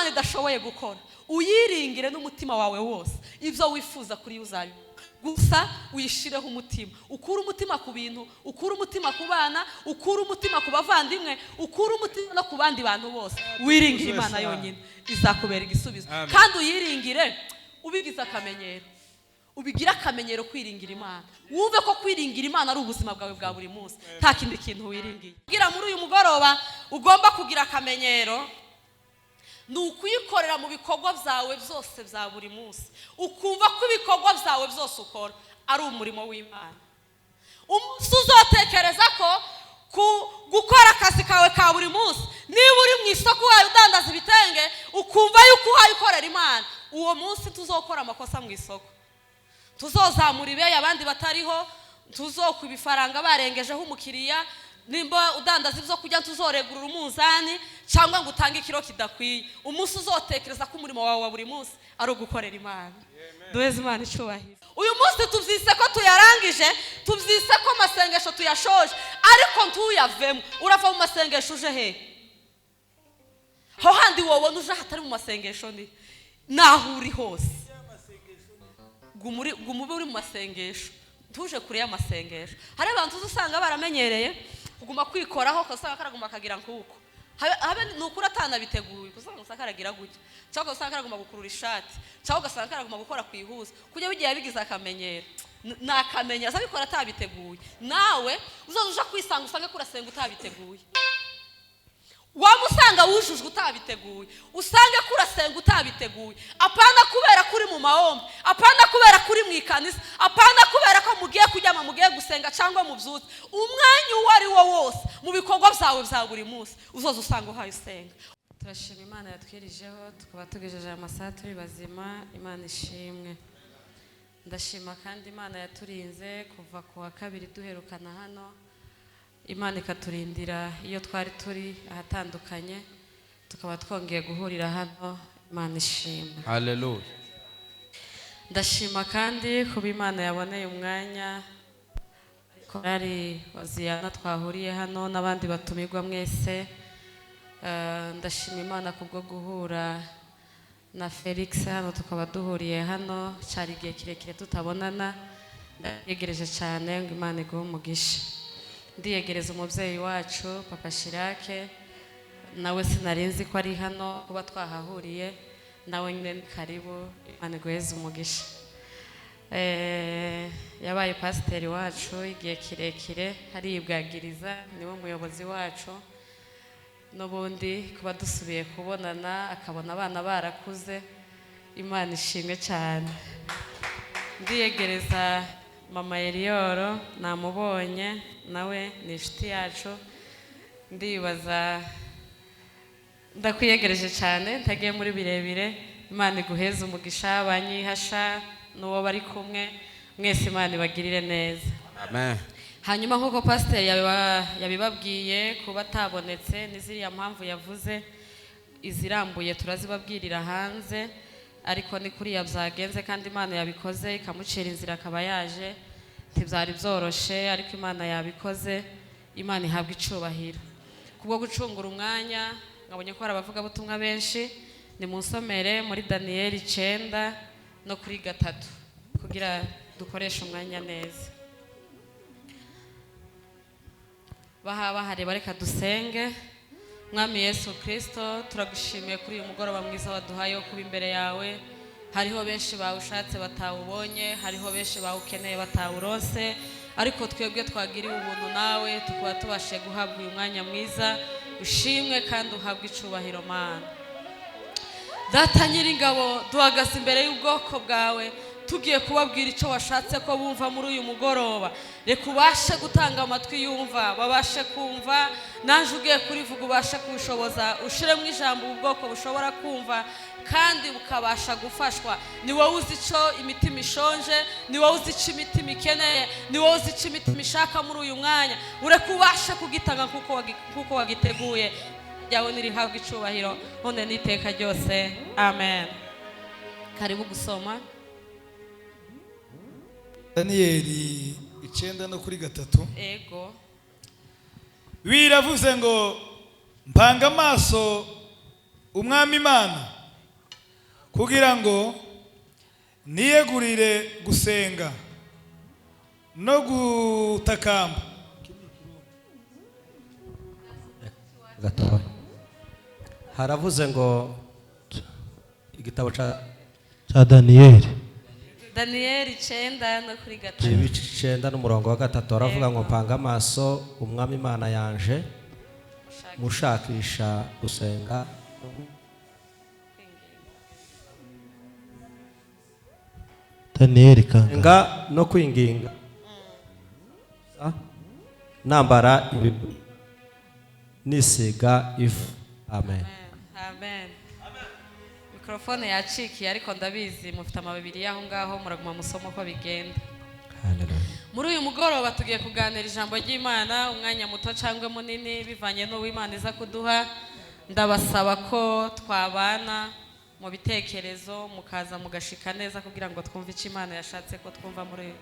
Imana idashoboye gukora uyiringire n'umutima wawe wose ibyo wifuza kuri uzayo gusa uyishireho umutima ukura umutima ku bintu ukura umutima ku bana ukura umutima ku bavandimwe ukura umutima no ku bandi bantu bose wiringire Imana yonyine izakubera igisubizo kandi uyiringire ubigize akamenyero ubigira akamenyero kwiringira Imana wumve ko kwiringira Imana ari ubuzima bwawe bwa buri munsi nta kindi kintu wiringiye kugira muri uyu mugoroba ugomba kugira akamenyero nukuyikorera mu bikorwa byawe byose bya buri munsi ukumva ko ibikorwa byawe byose ukora ari umurimo w'Imana umunsi uzotekereza ko gukora akazi kawe ka buri munsi niba uri mu isoko wawe udandaza ibitenge ukumva yuko uhayikorera Imana uwo munsi tuzokora amakosa mu isoko tuzozamura ibeye abandi batariho tuzokwiba ifaranga barengejeho umukiriya nimba udandaza ibyo kujya tuzoregurura umunzani cyangwa ngo utange ikiro kidakwiye umunsi uzotekereza ko umurimo wawe wa buri munsi ari ugukorera Imana duheze Imana icubahiro uyu munsi tuvyise ko tuyarangije tuvyise ko masengesho tuyashoje ariko ntuyavemo urava mu masengesho uje he ho handi wowe uje hatari mu masengesho ndi naho uri hose gumube uri mu masengesho tuje kure y'amasengesho hari abantu usanga baramenyereye kuguma kwikoraho kasanga karaguma kagira nkuko habe nukura atanabiteguye kusanga usakaragira gutya cyangwa usanga karaguma gukurura ishati cyangwa ugasanga karaguma gukora kwihuza kujya bigiye bigize akamenyero nakamenya azabikora atabiteguye nawe uzoja kwisanga usange kurasenga utabiteguye wamusanga wujujwe utabiteguye usange kurasenga utabiteguye apana kubera kuri mu mahombe apana kubera kuri mu ikanisa apana kubera ko mugiye kujyama mugiye gusenga cyangwa mu byutse umwanya wari wo wose mu bikorwa byawe bya buri munsi uzoza usanga uhaye usenga turashima Imana yatwirijeho tukaba tugejeje amasaha turi bazima Imana ishimwe ndashima kandi Imana yaturinze kuva ku wa kabiri duherukana hano Imana ikaturindira iyo twari turi ahatandukanye tukaba twongeye guhurira hano Imana ishimwe haleluya ndashima kandi kuba Imana yaboneye umwanya korari waziyana twahuriye hano n'abandi batumirwa mwese ndashima Imana kubwo guhura na Felix hano tukaba duhuriye hano cyari igihe kirekire tutabonana yegereje cyane ngo Imana iguhe umugisha ndiyegereza umubyeyi wacu papa Shirake nawe sinarinzi ko ari hano kuba twahahuriye nawe nyine karibu Imana iguheze umugisha yabaye pasiteri wacu igihe kirekire haribwagiriza niwe muyobozi wacu n'ubundi kuba dusubiye kubonana akabona abana barakuze Imana ishimwe cyane ndiyegereza mama Elioro namubonye nawe ni inshuti yacu ndibaza ndakwiyegereje cyane ntagiye muri birebire Imana iguheze umugisha banyihasha n'uwo bari kumwe mwese Imana ibagirire neza amen hanyuma nk'uko pasiteri yabibabwiye kuba atabonetse n'iziriya mpamvu yavuze izirambuye turazibabwirira hanze ariko ni kuriya byagenze kandi Imana yabikoze ikamucira inzira akaba yaje ntibyari byoroshe ariko Imana yabikoze Imana ihabwa icubahiro kubwo gucungura umwanya ngabonye ko hari abavugabutumwa benshi ni munsomere muri Daniyeli 9 no kuri 3 kugira dukoreshe umwanya neza bahari bareka dusenge Mwami Yesu Kristo turagushimiye kuri uyu mugoroba mwiza waduhaye wo kuba imbere yawe hariho benshi bawushatse batawubonye hariho benshi bawukeneye batawurose ariko twebwe twagiriwe ubuntu nawe tukaba tubashe guhabwa uyu mwanya mwiza ushimwe kandi uhabwe icubahiro Mana Data Nyiringabo duhagaze imbere y'ubwoko bwawe tugiye kubabwira icyo washatse ko bumva muri uyu mugoroba reka ubashe gutanga amatwi yumva babashe kumva naje ugiye kurivuga ubashe kubishoboza ushire mu ijambo ubwoko bushobora kumva kandi bukabasha gufashwa ni wowe uzi icyo imitima ishonje ni wowe uzi icyo imitima ikeneye ni wowe uzi icyo imitima ishaka muri uyu mwanya ureka ubashe kugitanga kuko wagiteguye yawe nirihabwa icubahiro none n'iteka ryose amen karibu gusoma Daniyeli 9 no kuri 3 ego biravuze ngo mpanga amaso umwami Imana kugira ngo niyegurire gusenga no gutakamba. Haravuze ngo igitabo cha Daniyeli 9 no kuri 3. ibice 9 n'umurongo wa 3 aravuga ngo mpanga amaso umwami Imana yanje mushakisha gusenga Daniyeli kanga no kwinginga nambara nisiga ifu. Amen. Amen. Mikrofone yacikiye ariko ndabizi mufite amabibiri yaho ngaho muraguma musomo ko bigenda. Hallelujah. Muri uyu mugoroba tugiye kuganira ijambo ry'Imana umwanya muto cyangwa munini bivanye no w'Imana iza kuduha. Ndabasaba ko twabana mu bitekerezo mukaza mugashika neza kugira ngo twumve icyo Imana yashatse ko twumva muri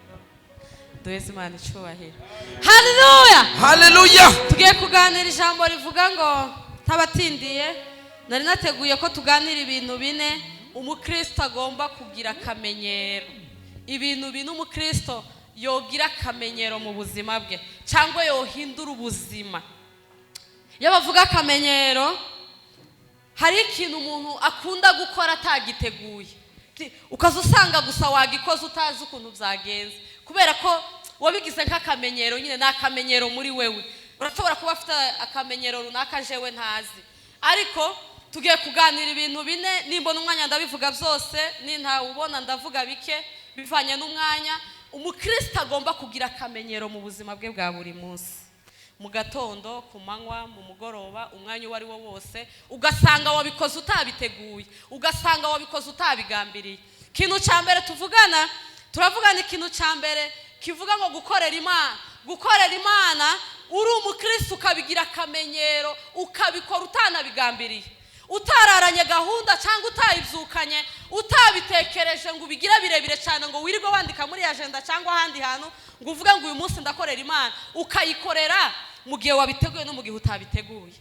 duheze Imana icubahiro. Hallelujah. Hallelujah. Tugiye kuganira ijambo rivuga ngo tabatindiye. Nari nateguye ko tuganira ibintu bine umukristo agomba kugira akamenyero. Ibintu bine umukristo yogira akamenyero mu buzima bwe cyangwa yohindura ubuzima. Iyo bavuga akamenyero hari ikintu umuntu akunda gukora atagiteguye, ukaza usanga gusa wagikoze utazi ukuntu byagenze kubera ko wabigize nk'akamenyero. Nyine n'akamenyero muri wewe. Urashobora kuba afite akamenyero runaka jewe ntazi, ariko tugiye kuganira ibintu bine. Nimbona umwanya ndabivuga byose, ninta ubona ndavuga bike bivanye n'umwanya. Umukristo agomba kugira akamenyero mu buzima bwe bwa buri munsi, mu gatondo, ku manywa, mu mugoroba, umwanya uwo ari wo wose. Ugasanga wabikoze utabiteguye, ugasanga wabikoze utabigambiriye. Ikintu cya mbere turavugana ikintu cya mbere kivuga ngo gukorera Imana. Gukorera Imana uri umukristo ukabigira akamenyero, ukabikora utanabigambiriye, utararanye gahunda cyangwa utayibyukanye, utabitekereje ngo ubigire birebire cyane ngo wirirwe wandika muri agenda cyangwa ahandi hantu ngo uvuge ngo uyu munsi ndakorera Imana, ukayikorera mu gihe wabiteguye no mu gihe utabiteguye.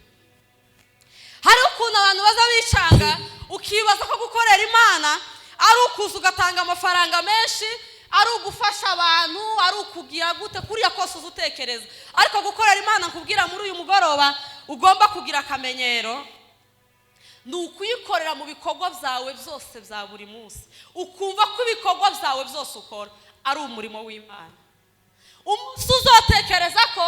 Hari ukuntu abantu baza bicanga ukibaza ko gukorera Imana ari ukuza ugatanga amafaranga menshi, ari ugufasha abantu, ari ukugira gute kuriya kose uzutekereza. Ariko gukorera Imana nkubwira muri uyu mugoroba ugomba kugira akamenyero, ni ukuyikorera mu bikorwa byawe byose bya buri munsi, ukumva ko ibikorwa byawe byose ukora ari umurimo w'Imana. Umunsi uzotekereza ko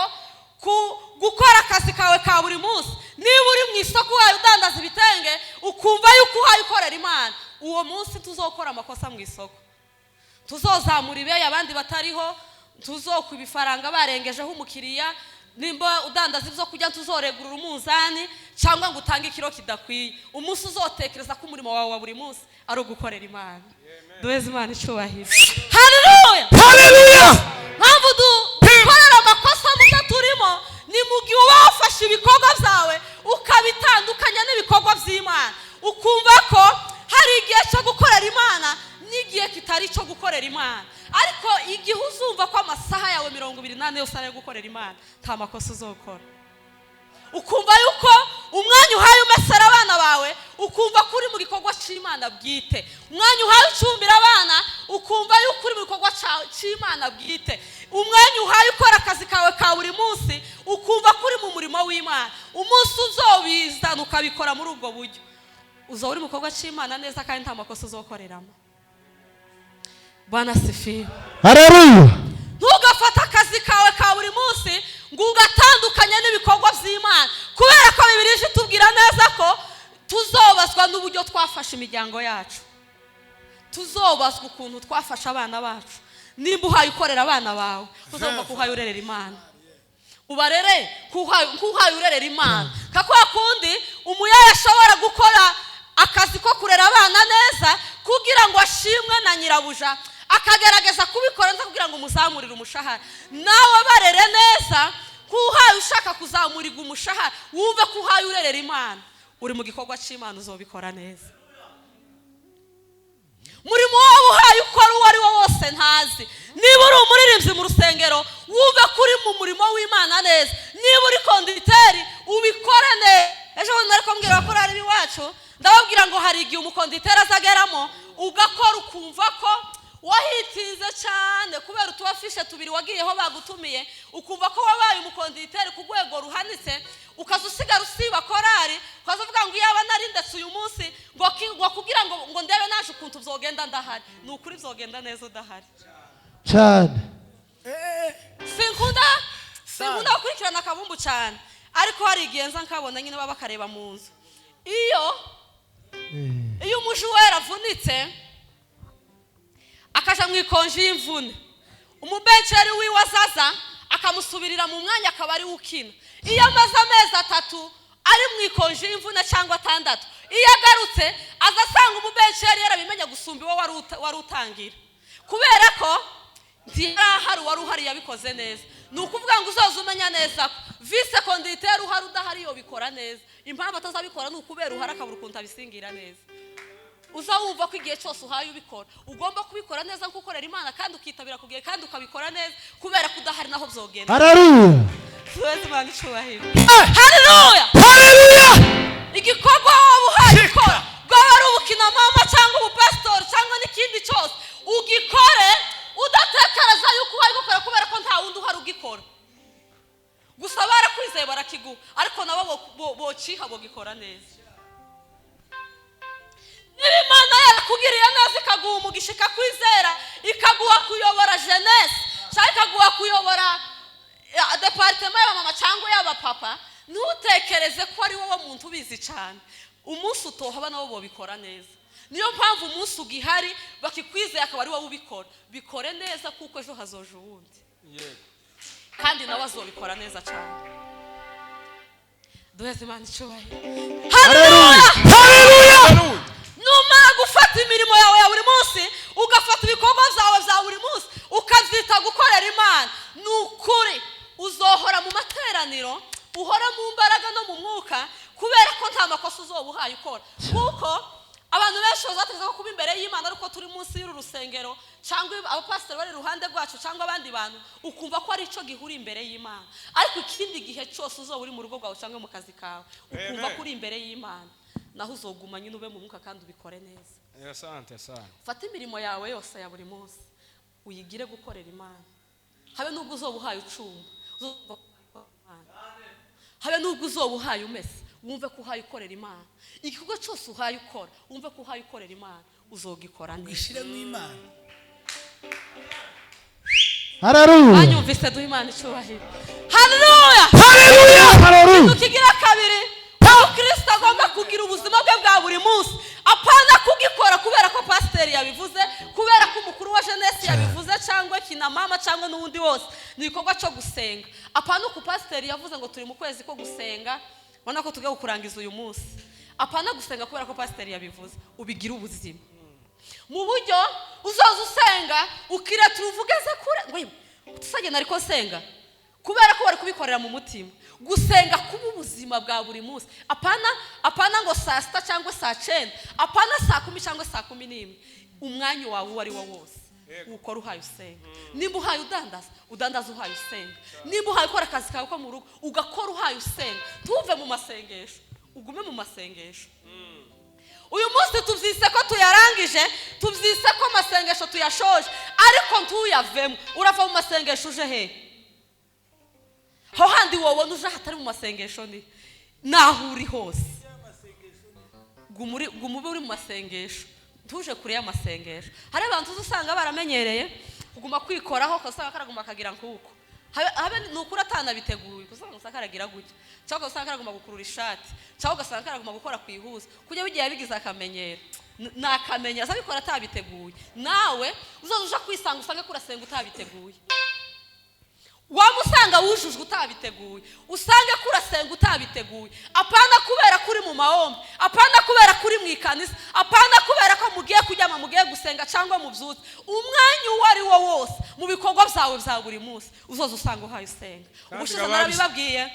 gukora akazi kawe ka buri munsi, niba uri mu isoko wawe udandaza ibitenge ukumva yuko uhayikorera Imana, uwo munsi tuzokora amakosa mu isoko, tuzozamura ibeye abandi batariho, tuzokwiba ifaranga barengejeho umukiriya. Nimba udandaza ibyo kujya tuzoregurura umunzani cyangwa ngo utange ikiro kidakwiye. Umunsi uzotekereza ko umurimo wawe wa buri munsi ari ugukorera Imana. Duheze Imana icubahiro. Hallelujah. Hallelujah. Mpamvu dukorera amakosa mu byo turimo ni mu gihe uba wafashe ibikorwa byawe ukabitandukanya n'ibikorwa by'Imana, ukumva ko hari igihe cyo gukorera Imana n'igihe kitari cyo gukorera Imana. Ariko igihe uzumva ko amasaha yawe 28 yose ari gukorera Imana, nta makosa uzokora. Ukumva yuko umwanya uhaye umesera abana bawe, ukumva kuri mu gikorwa cy'Imana bwite. Umwanya uhaye ucumbira abana, ukumva yuko uri mu gikorwa cy'Imana bwite. Umwanya uhaye ukora akazi kawe ka buri munsi, ukumva kuri mu murimo w'Imana. Umunsi uzobizana ukabikora muri ubwo buryo, uzoba uri mu gikorwa cy'Imana neza kandi nta makosa uzokoreramo. Bwana sifiwe. Hallelujah. Ntugafata akazi kawe ka buri munsi ngo ugatandukanye n'ibikorwa by'Imana, kubera ko Bibiliya itubwira neza ko tuzobazwa n'uburyo twafashe imiryango yacu, tuzobazwa ukuntu twafashe abana bacu. Nimba uhaye ukorera abana bawe, uzumva ko uhaye urerera Imana, ubarere kuhaye urerera Imana. Kakwa kundi umuyaya ashobora gukora akazi ko kurera abana neza kugira ngo ashimwe na nyirabuja, akagerageza kubikora nza kugira ngo umuzamurire umushahara. Nawe barere neza kuhaye ushaka kuzamurirwa umushahara, wumve ko uhaye urerera Imana, uri mu gikorwa cy'Imana uzobikora neza. Murimo wawe uhaye ukora uwo ari wo wose ntazi. Niba uri umuririmbyi mu rusengero, wumve ko uri mu murimo w'Imana neza. Niba uri konditeri, ubikore neza. Ejo bundi nari kumbwira abakorari b'iwacu ndababwira ngo hari igihe umukonditeri azageramo ugakora ukumva ko wahitize cyane kubera utubafishe tubiri wagiyeho bagutumiye ukumva ko wabaye umukonditeri ku rwego ruhanitse ukaza usigara usiba korari ukaza uvuga ngo yaba nari ndetse uyu munsi ngo kugira ngo ndebe naje ukuntu byogenda ndahari ni ukuri byogenda neza udahari cyane. sinkunda gukurikirana akabumbu cyane ariko hari igihe nza nkabona nyine baba bakareba mu nzu iyo umuji wera avunitse akaja mu ikonji y'imvune umubeceri wiwe azaza akamusubirira mu mwanya akaba ari ukina iyo amaze amezi 3 ari mu ikonji y'imvune cyangwa 6 iyo agarutse azasanga umubeceri yarabimenya gusumba iwe wari utangira kubera ko ntihari wari uhari yabikoze neza ni ukuvuga ngo uzoza umenya neza ko vice conducteur uhari udahari yo bikora neza impamvu atazabikora ni ukubera uhari akabura ukuntu abisingira neza uzawumva ko igihe cyose uhaye ubikora ugomba kubikora neza nko ukorera Imana kandi ukitabira kugiye kandi ukabikora neza kubera kudahari naho byogenda. Haleluya. Tuweze Imana icubahiro. Haleluya. Haleluya. Igikorwa waba uhaye ukora bwaba ari ubukina mama cyangwa ubupastor cyangwa n'ikindi cyose ugikore udatekereza yuko uhaye gukora kubera ko nta wundi uhari ugikora gusa barakwizeye barakiguha ariko nabo bociha bogikora neza. Imana yarakugiriye neza ikaguha umugisha ikakwizera ikaguha kuyobora jeunesse cyangwa ikaguha kuyobora departement y'abamama cyangwa y'abapapa ntutekereze ko ari wowe muntu ubizi cyane umunsi utohaba nabo bobikora neza niyo mpamvu umunsi ugihari bakikwizeye akaba ari wowe ubikora bikore neza kuko ejo hazoje ubundi kandi nawe azobikora neza cyane. Duheze Imana icubahiro. Haleluya. Haleluya. Numara gufata imirimo yawe ya buri munsi ugafata ibikorwa byawe bya buri munsi ukavyita gukorera Imana nukuri uzohora mu materaniro uhora mu mbaraga no mu mwuka kubera ko nta makosa uzobuhaye ukora kuko abantu benshi bazategeka ko kuba imbere y'Imana ariko turi munsi y'urusengero cyangwa abapasiteri bari ruhande rwacu cyangwa abandi bantu ukumva ko ari ico gihuri imbere y'Imana ariko ikindi gihe cyose uzo uri mu rugo rwawe cyangwa mu kazi kawe ukumva ko uri imbere y'Imana naho uzoguma nyine ube mu mwuka kandi ubikore neza. Asante sana. Fata imirimo yawe yose ya buri munsi uyigire gukorera Imana habe nubwo uzobuhaye ucumba habe nubwo uzobuhaye umese wumve ko uhaye ukorera Imana igikorwa cyose uhaye ukora wumve ko uhaye ukorera Imana uzogikora neza Gushira mu Imana. Haleluya. Banyumvise duha Imana icubahiro. Haleluya. Haleluya. Haleluya. Tukigira kabiri Kristo agomba kugira ubuzima bwe bwa buri munsi apana kugikora kubera ko pasiteri yabivuze kubera ko umukuru wa jeunesse yabivuze cyangwa kina mama cyangwa n'undi wose ni igikorwa cyo gusenga apana ku pasiteri yavuze ngo turi mu kwezi ko gusenga ubona ko tugiye kurangiza uyu munsi apana gusenga kubera ko pasiteri yabivuze ubigira ubuzima mu buryo uzoza usenga ukira turuvugeze kure ngo tusage nariko senga kubera ko bari kubikorera mu mutima gusenga kuba ubuzima bwa buri munsi apana ngo saa 6 cyangwa saa 9 apana saa 10 cyangwa saa 11 umwanya wawe wari wo wose ukora uhaye usenga nimba uhaye udandaza uhaye usenga nimba uhaye ukora akazi kawe ko mu rugo ugakora uhaye usenga tuve mu masengesho ugume mu masengesho. Uyu munsi tuvyise ko tuyarangije tuvyise ko amasengesho tuyashoje ariko ntuyavemo urava mu masengesho uje he ho handi wowe nuje hatari mu masengesho ni naho uri hose gumube uri mu masengesho tuje kure y'amasengesho hari abantu usanga baramenyereye kuguma kwikoraho kasanga karaguma kagira nkuko habe nukura atana biteguye kusanga usakaragira gutya cyangwa usanga karaguma gukurura ishati cyangwa usanga karaguma gukora kwihuza kujya bigiye bigize akamenyero nakamenya azabikora atabiteguye nawe uzoza kwisanga usanga kurasenga utabiteguye wamusanga wujujwe utabiteguye usange kurasenga utabiteguye apana kubera kuri mu mahombe apana kubera kuri mu ikanisa apana kubera ko mugiye kujyama mugiye gusenga cyangwa mu byutse umwanya wari wo wose mu bikorwa byawe bya buri munsi uzoza usanga uhaye usenga ubushize narabibabwiye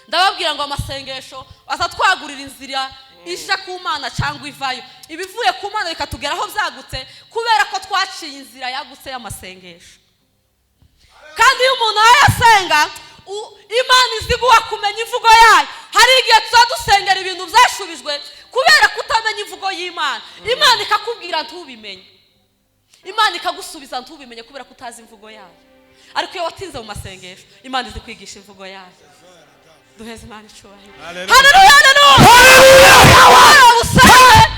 ndababwira ngo amasengesho azatwagurira inzira isha ku Mana cyangwa ivayo ibivuye ku Mana bikatugeraho byagutse kubera ko twaciye inzira yagutse y'amasengesho kandi iyo umuntu ayasenga Imana iziguha kumenya imvugo yayo hari igihe tuzadusengera ibintu byashubijwe kubera kutamenya imvugo y'Imana. Imana ikakubwira ntubimenye, Imana ikagusubiza ntubimenye kubera kutazi imvugo yayo. Ariko iyo watinze mu masengesho, Imana izi kwigisha imvugo yayo. Duheze Imana icyubahiro. Haleluya, haleluya.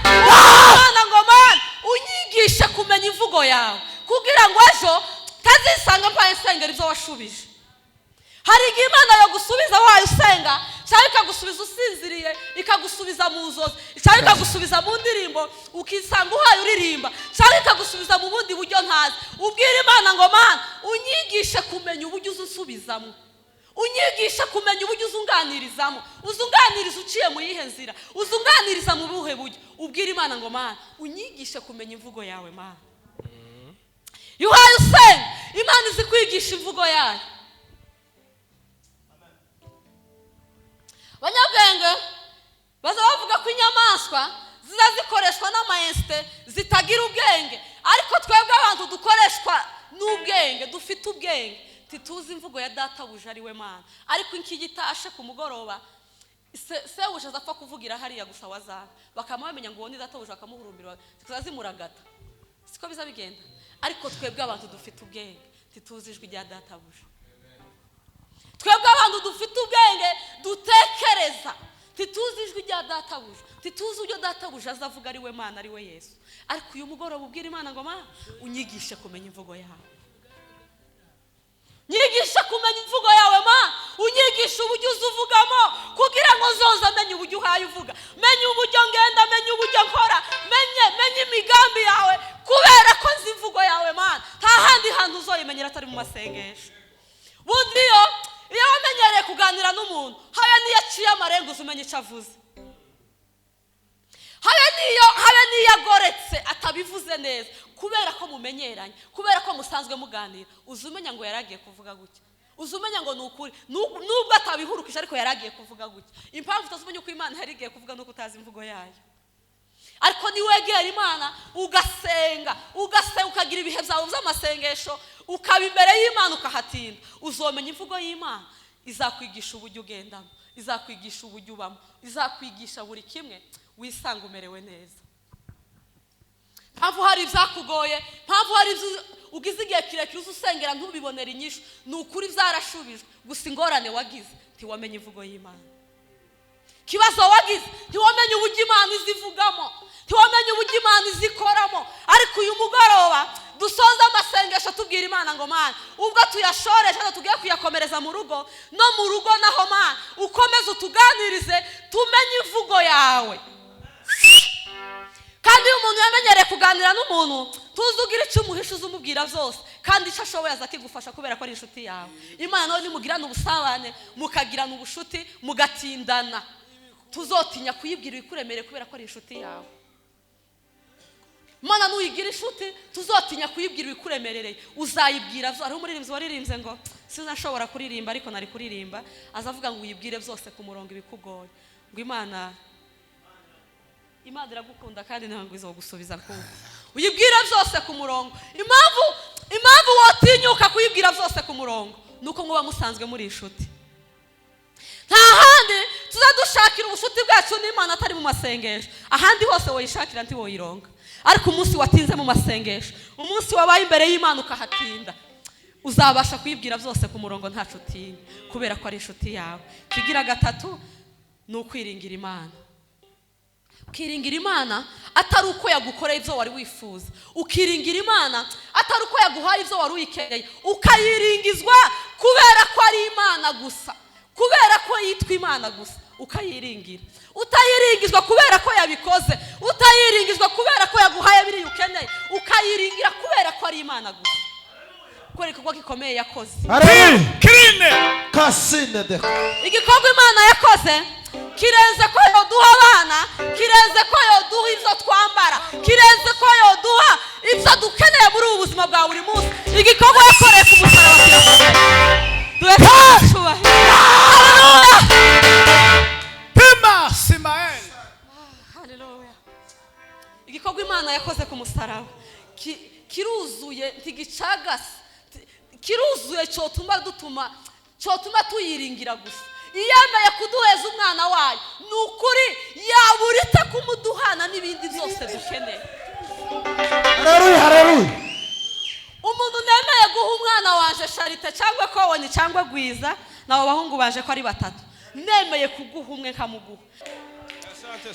Imana ngo Mana unyigishe kumenya imvugo yawe kugira ngo ejo tazisanga mpaye nsengera ibyo washubije. Hari igihe Imana yagusubiza wayo usenga, cyangwa ikagusubiza usinziriye, ikagusubiza mu nzozi, cyangwa ikagusubiza mu ndirimbo ukisanga uhaye uririmba, cyangwa ikagusubiza mu bundi buryo ntazi. Ubwira Imana ngo Mana unyigishe kumenya uburyo uzusubizamo, unyigishe kumenya uburyo uzunganirizamo, uzunganiriza uciye mu yihe nzira, uzunganiriza mu buhe buryo. Ubwira Imana ngo Mana unyigishe kumenya imvugo yawe Mana. Iyo uhaye usenga, Imana izi kwigisha imvugo yayo. Abanyabwenge baza bavuga ko inyamaswa ziza zikoreshwa n'amayesite zitagira ubwenge, ariko twebwe abantu dukoreshwa n'ubwenge, dufite ubwenge, tituzi imvugo ya databuja ari we Mana. Ariko ikigitashe ku mugoroba sewuje azapfa kuvugira hariya gusa wazana bakamamenya ngo ni databuja, bakamuhurumbira zikazimuragata, siko biza bigenda. Ariko twebwe abantu dufite ubwenge, tituzi ijwi rya databuja. Twebwe abantu dufite ubwenge dutekereza, tituzi ijwi rya databuja, tituzi uburyo databuja azavuga ari we Mana, ari we Yesu. Ariko uyu mugoroba ubwira Imana ngo Mana unyigishe kumenya imvugo yawe, nyigisha kumenya imvugo yawe Mana, unyigisha uburyo uzuvugamo kugira ngo zoza menye uburyo uhaye uvuga, menye uburyo ngenda, menye uburyo nkora, menye imigambi yawe, kubera ko nzi imvugo yawe Mana. Nta handi hantu uzoyimenyera atari mu masengesho. Bundi iyo wamenyereye kuganira n'umuntu, habe niyo aciye amarenga uzumenye icyo avuze, habe niyo agoretse atabivuze neza, kubera ko mumenyeranye, kubera ko musanzwe muganira, uzumenya ngo yaragiye kuvuga gutya, uzumenya ngo nukuri nubwo atabihurukije ariko yaragiye kuvuga gutya. Impamvu utazumenya uko Imana yarigiye kuvuga nuko utazi imvugo yayo. Ariko niwegera Imana ugasenga ukagira ibihe byawe by'amasengesho, ukaba imbere y'Imana ukahatinda, uzomenya imvugo y'Imana. Izakwigisha uburyo ugendamo, izakwigisha uburyo ubamo, izakwigisha buri kimwe wisanga umerewe neza. Mpamvu hari ibyakugoye, mpamvu hari ugize igihe kirekire uzusengera ntubibonera inyishu, ni ukuri byarashubijwe, gusa ingorane wagize ntiwamenye imvugo y'Imana. Kibazo wagize ntiwamenye uburyo Imana izivugamo, ntiwamenye uburyo Imana izikoramo. Ariko uyu mugoroba dusoza amasengesho tubwira Imana ngo Mana ubwo tuyashoreje hano tugiye kuyakomereza mu rugo, no mu rugo naho Mana ukomeze utuganirize tumenye imvugo yawe. Kandi iyo umuntu yamenyereye kuganira n'umuntu, tuzugira icyo umuhisha uzumubwira byose, kandi icyo ashoboye azakigufasha kubera ko ari inshuti yawe. Imana nawe nimugirana ubusabane, mukagirana ubushuti, mugatindana, tuzotinya kuyibwira ibikuremere kubera ko ari inshuti yawe. Imana nuyigira inshuti, tuzotinya kuyibwira ibikuremerereye, uzayibwira byose. Hariho umuririmbyi waririmbye ngo sinashobora kuririmba ariko nari kuririmba, azavuga ngo uyibwire byose ku murongo ibikugoye. Ngo Imana iragukunda kandi ntabwo izogusubiza kuko uyibwira byose ku murongo. Impamvu wotinyuka kuyibwira byose ku murongo nuko muba musanzwe muri inshuti. Nta handi tuzadushakira ubushuti bwacu n'Imana atari mu masengesho. Ahandi hose woyishakira ntiwoyironga. Ariko umunsi watinze mu masengesho, umunsi wabaye imbere y'Imana ukahatinda, uzabasha kuyibwira byose ku murongo nta nshuti, kubera ko ari inshuti yawe. Kigira gatatu ni ukwiringira Imana. Ukiringira Imana atari uko yagukoreye ibyo wari wifuza, ukiringira Imana atari uko yaguhaye ibyo wari uyikeneye, ukayiringizwa kubera ko ari Imana gusa, kubera ko yitwa Imana gusa, ukayiringira. Utayiringizwa kubera ko yabikoze, utayiringizwa kubera ko yaguhaye biri ukeneye, ukayiringira kubera ko ari Imana gusa. Kora igikorwa gikomeye yakoze. Igikorwa Imana yakoze kirenze ko yoduha abana, kirenze ko yoduha ibyo twambara, kirenze ko yoduha ibyo dukeneye muri ubu buzima bwa buri munsi. Igikorwa yakoreye ku musaraba kirakomeye. Haleluya. Igikorwa Imana yakoze ku musaraba kiruzuye, ntigicagase, kiruzuye, cyotuma tuyiringira gusa. iyemeye kuduheza umwana wayo nukuri yaburita kumuduhana n'ibindi byose dukeneye. Haleluya, haleluya. Umuntu nemeye guha umwana wanje Charite cyangwa Kowoni cyangwa Gwiza nabo bahungu baje ko ari batatu, nemeye kuguha umwe nkamuguha.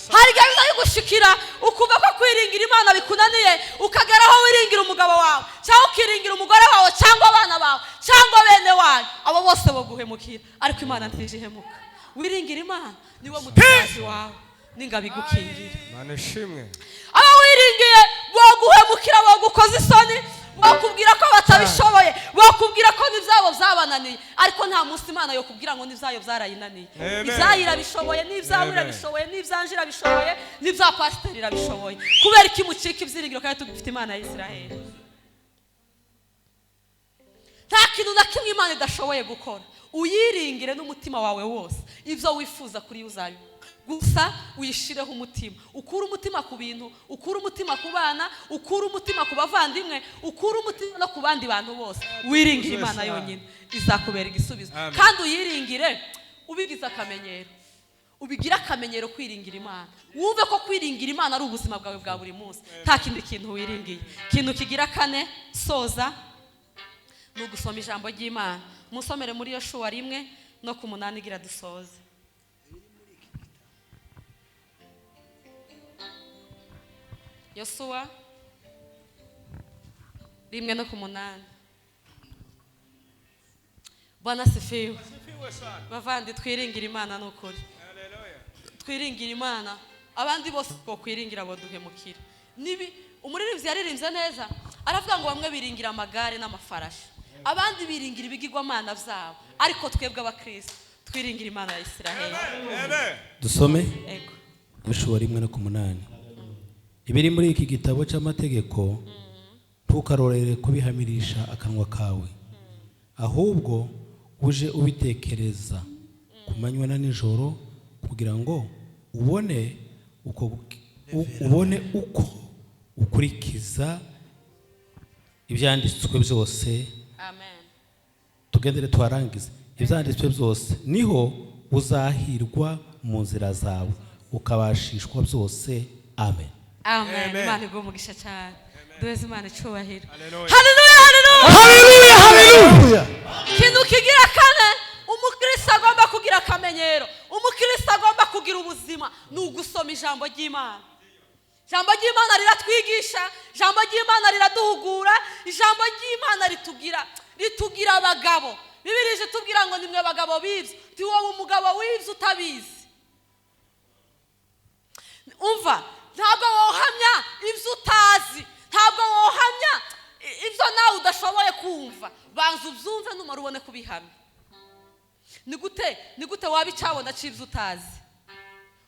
Hari gahunda yo gushikira ukuva ko kwiringira Imana bikunaniye ukageraho wiringira umugabo wawe cyangwa ukiringira umugore wawe cyangwa abana bawe cyangwa bene wawe, abo bose boguhemukira, ariko Imana ntijihemuka. Wiringira Imana niwe mutazi wawe n'ingabigukingira. Imana ishimwe. Abo wiringiye boguhemukira, bogukoza isoni, bakubwira ko batabishoboye, bakubwira ko n'ibyabo byabananiye, ariko nta munsi Imana yo kubwira ngo n'ibyayo byarayinaniye. Ibyayira bishoboye, n'ibyawira bishoboye, n'ibyanjira bishoboye, n'ibya Pastoral bishoboye. Kubera iki mucika ibyiringiro kandi tugifite Imana ya Isiraheli? Nta kintu na kimwe Imana idashoboye gukora. Uyiringire n'umutima wawe wose, ibyo wifuza kuri uzayo gusa uyishireho umutima. Ukura umutima ku bintu, ukura umutima ku bana, ukura umutima ku bavandimwe, ukura umutima no ku bandi bantu bose. Wiringire Imana yonyine izakubera igisubizo. Kandi uyiringire ubigize akamenyero, ubigira akamenyero kwiringira Imana. Wumve ko kwiringira Imana ari ubuzima bwawe bwa buri munsi, nta kindi kintu wiringiye. Kintu kigira kane soza ni ugusoma ijambo ry'Imana. Musomere muri Yoshua 1:8 igira dusoze. Yoshua 1:8. Bwana sifiwe. Bavandi twiringira Imana n'ukuri. Twiringira Imana. Abandi bose ko kwiringira abo duhemukira. Nibi umuririmbyi yaririmbye neza, aravuga ngo bamwe biringira amagare n'amafarashi, abandi biringira ibigirwamana byabo, ariko twebwe abakristo twiringira Imana ya Isiraheli. Dusome Ego. Yoshua 1:8. Ibiri muri iki gitabo cy'amategeko ntukarorere kubihamirisha akanwa kawe, ahubwo uje ubitekereza ku manywa na nijoro, kugira ngo ubone uko ukurikiza ibyanditswe byose. Amen. Tugendere twarangize ibyanditswe byose, niho uzahirwa mu nzira zawe ukabashishwa byose. Amen. Amen. Imana igumugisha cyane. Duheze Imana icyubahiro. Haleluya. Haleluya, haleluya. Haleluya, haleluya. Kintu kigira kane umukristo agomba kugira akamenyero, umukristo agomba kugira ubuzima, ni ugusoma ijambo ry'Imana. Ijambo ry'Imana riratwigisha, ijambo ry'Imana riraduhugura, ijambo ry'Imana ritugira abagabo. Bibiliya ije tubwira ngo nimwe bagabo b'ibyo, ti wowe umugabo w'ibyo utabizi. Umva, ntabwo wohamya ibyo utazi, ntabwo wohamya ibyo nawe udashoboye kumva. Banza ubyumve numara ubone kubihamya. Ni gute wabicabona cy'ibyo utazi?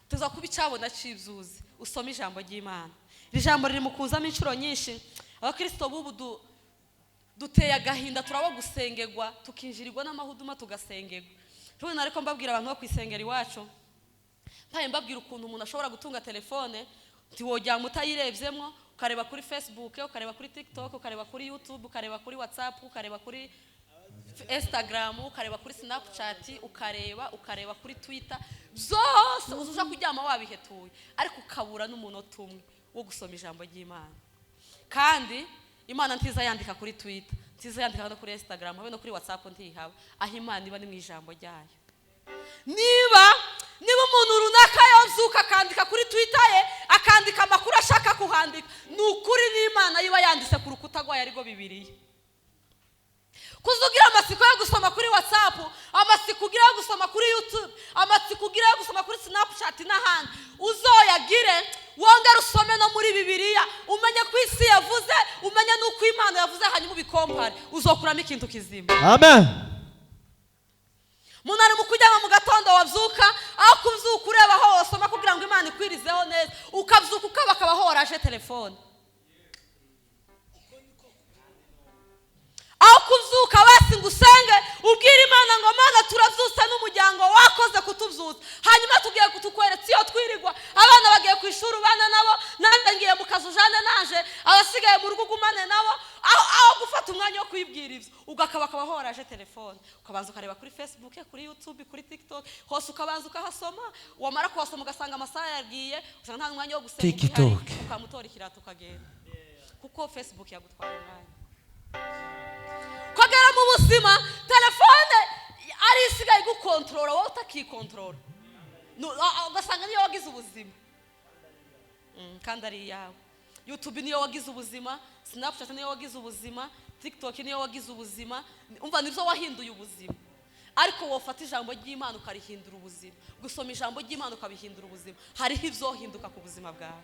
Tuza kubicabona cy'ibyo uzi. Usome ijambo ry'Imana. Iri jambo riri mu kuzamo inshuro nyinshi. Abakristo bubu duteye agahinda, turabo gusengerwa, tukinjirirwa n'amahuduma tugasengerwa. Tubona ariko mbabwira abantu bo kwisengera iwacu, mpaye mbabwira ukuntu umuntu ashobora gutunga telefone, ntiwojya mutayirebyemo, ukareba kuri Facebook, ukareba kuri TikTok, ukareba kuri YouTube, ukareba kuri WhatsApp, ukareba kuri Instagram, ukareba kuri Snapchat, ukareba kuri Twitter, byose uzuja kuryama wabihetuye, ariko ukabura n'umunota umwe wo gusoma ijambo ry'Imana. Kandi Imana ntiza yandika kuri Twitter, ntiza yandika no kuri Instagram, habe no kuri WhatsApp ntihaba. Aho Imana iba ni mu ijambo ryayo. Niba umuntu runaka yozuka akandika kuri Twitter ye, akandika amakuru ashaka kuhandika, n'ukuri n'Imana yiba yanditse ku rukuta rwayo arigo Bibiliya. Kuzugira amasiko yo gusoma kuri WhatsApp, amasiko ugira yo gusoma kuri YouTube, amasiko ugira yo gusoma kuri Snapchat n'ahandi, uzoyagire wongera usome no muri Bibiliya, umenye ko isi yavuze, umenye n'uko Imana yavuze, hanyuma ubikompare, uzokuramo ikintu kizima. Amen. Munari mukujyama mu gatondo wabyuka, aho kubyuka ureba aho wasoma kugira ngo Imana ikwirizeho neza, ukabyuka ukaba horaje telefone. Aho kubyuka basi ngo usenge ubwira Imana ngo Mana turabyutse n'umuryango wakoze kutubyutsa, hanyuma tugiye kutukweretse iyo twirirwa, abana bagiye ku ishuri ubana nabo, nanjye ngiye mu kazi ujane naje, abasigaye mu rugo ugumane nabo, aho gufata umwanya wo kwibwira ibyo ugakaba horaje telefone ukabanza ukareba kuri Facebook kuri YouTube kuri TikTok hose ukabanza ukahasoma wamara kuhasoma ugasanga amasaha yagiye usanga nta mwanya wo gusenga TikTok ukamutora ikirato ukagenda kuko Facebook yagutwara umwanya kugera mu buzima telefone ari isigaye gukontrola wowe utakikontrola ugasanga niyo wagize ubuzima kandi ari yawe YouTube niyo wagize ubuzima Snapchat niyo wagize ubuzima TikTok niyo wagize ubuzima umva nibyo wahinduye ubuzima ariko wofata ijambo ry'Imana ukarihindura ubuzima gusoma ijambo ry'Imana ukabihindura ubuzima hariho ibyohinduka ku buzima bwawe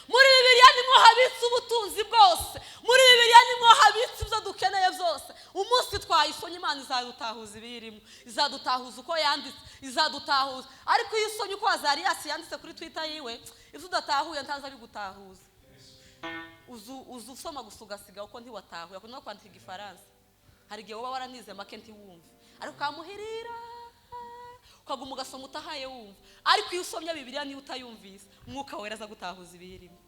muri Bibiliya nimwo habitse ubutunzi bwose muri Bibiliya nimwo habitse ibyo dukeneye byose umunsi twayisonye Imana izadutahuza ibirimo izadutahuza uko yanditse izadutahuza ariko iyo usonye uko Azariyasi yanditse kuri Twitter yiwe ibyo udatahuye ntaza bigutahuza uzu usoma gusugasiga uko ntiwatahuye akunda no kwandika igifaransa hari gihe woba waranize make ntiwumve ariko kamuhirira ukaguma ugasoma utahaye wumva ariko iyo usomye Bibiliya niyo utayumvise Mwuka Wera aza gutahuza ibirimo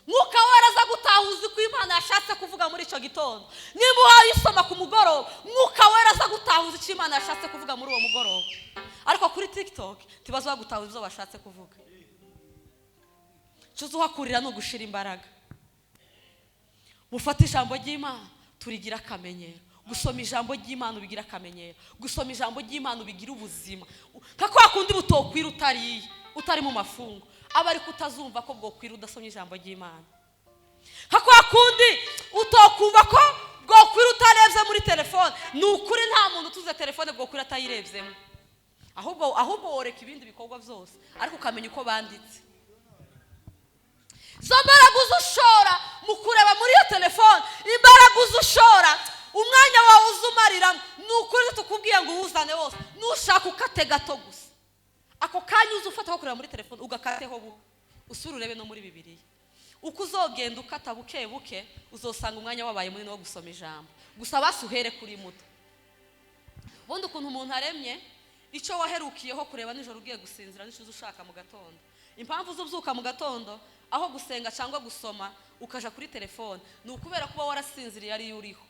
Mwuka Wera aza gutahuza uko Imana yashatse kuvuga muri icyo gitondo niba uhayisoma ku mugoroba Mwuka Wera aza gutahuza icyo Imana yashatse kuvuga muri uwo mugoroba ariko kuri TikTok tibaza gutahuza ibyo bashatse kuvuga cyo uhakurira no gushira imbaraga mufata ijambo ry'Imana turigira akamenyero gusoma ijambo ry'Imana ubigira akamenyero gusoma ijambo ry'Imana ubigira ubuzima kwa kundi butokwira utari mu mafungo aba ariko utazumva ko bwokwira udasomye ijambo ry'Imana kwa kundi utokumva ko bwokwira utarebye muri telefone ni ukuri nta muntu utuze telefone bwokwira atayirebyemo ahubwo woreka ibindi bikorwa byose ariko ukamenya uko banditse zo mbaraga uzushora mu kureba muri iyo telefone imbaraga uzushora umwanya wawe uzumariramo ni ukuri tukubwiye ngo uwuzane wose nushaka ukate gato gusa ako kanya uzufata ko kureba muri telefone ugakateho usura urebe no muri Bibiliya uko uzogenda ukata buke buke uzosanga umwanya wabaye munini wo gusoma ijambo gusa basuhere kuri muto ubundi ukuntu umuntu aremye icyo waherukiyeho kureba nijoro ugiye gusinzira n'icyo ushaka mu gatondo impamvu uzubyuka mu gatondo aho gusenga cyangwa gusoma ukaja kuri telefone ni ukubera kuba warasinziriye ari uriho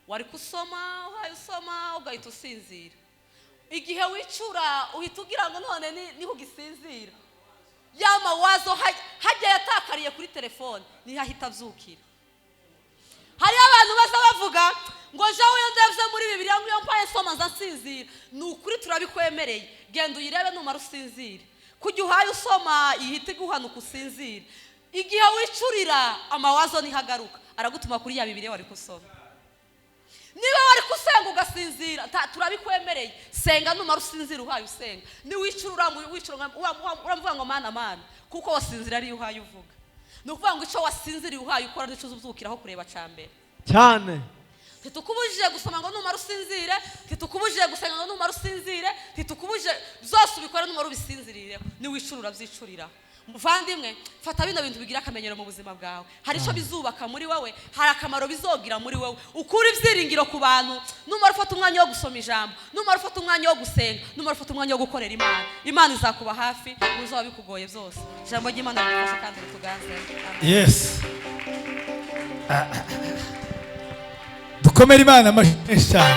wari kusoma uhaye usoma ugahita usinzira igihe wicura uhita ugira ngo none niho ugisinzira yama wazo hajya yatakariye kuri telefone ntihahita abyukira hari abantu baza bavuga ngo jawe ndevye muri Bibiliya ngo iyo mpaye soma nzasinzira ni ukuri turabikwemereye genda uyirebe numara usinzire kujya uhaye usoma ihita guhanuka usinzira igihe wicurira amawazo ntihagaruka aragutuma kuri ya Bibiliya wari kusoma niba wari kusenga ugasinzira turabikwemereye senga numara usinzira uhaye usenga ni wicura uramvuga ngo mana kuko wasinzira ari uhaye uvuga ni ukuvuga ngo icyo wasinziriye uhaye ukora n'icyo uzubyukiraho kureba cyambere cyane titukubujije gusoma ngo numara usinzire titukubujije gusenga ngo numara usinzire titukubujije byose ubikora numara ubisinzirire ni wicurura byicurira muvandimwe fata bino bintu bigira akamenyero mu buzima bwawe hari icyo bizubaka muri wowe hari akamaro bizogira muri wowe ukura ibyiringiro ku bantu numara ufata umwanya wo gusoma ijambo numara ufata umwanya wo gusenga numara ufata umwanya wo gukorera Imana izakuba hafi uzaba bikugoye byose ijambo ry'Imana ridufasha kandi rituganze yes dukomere Imana amashyi cyane